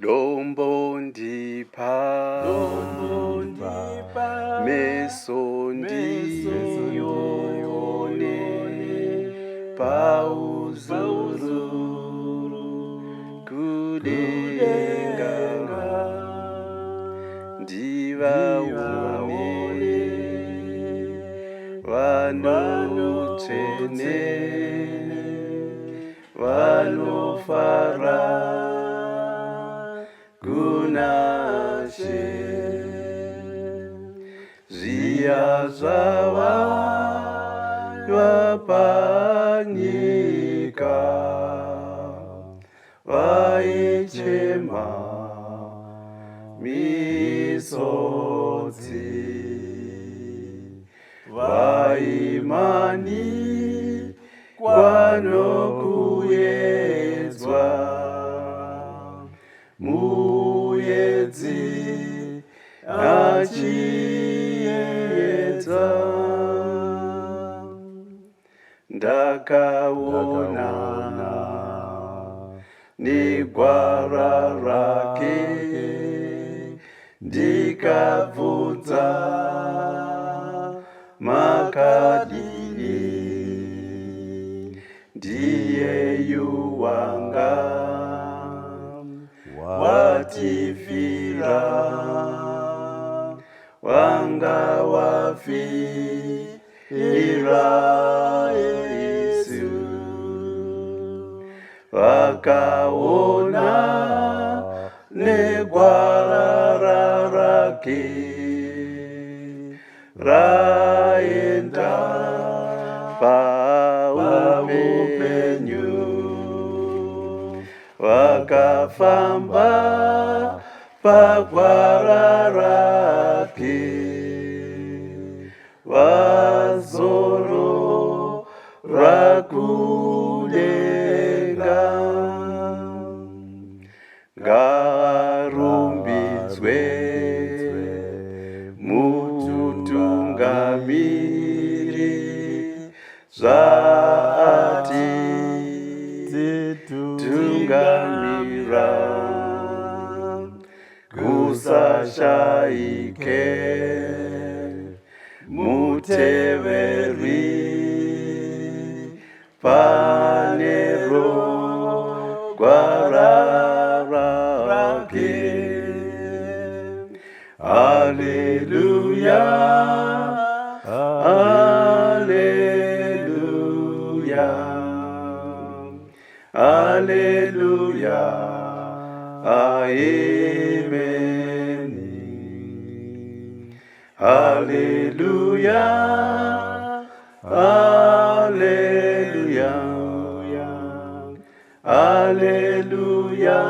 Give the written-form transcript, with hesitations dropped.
Dombo ndipha meso ndione pauzuru kudenga ndivaone vanutsvene vanofara kunashe zviya zvavanywa panyika vaichema misodzi vaimanikwa nokuyedzwa muedzi achiedza ndakaona negwara rake ndikabvunza makadini ndiyeyu wanga watifira wanga wafira Yesu vakaona negwara rake raenda paupenyu vakafamba pagwara rake vazorora kudenga ngaarumbidzwe mutungamiri zvaati tungamira kusashaike muteveri panero gwara rake Haleluya Haleluya Haleluya Amen Haleluya Haleluya Haleluya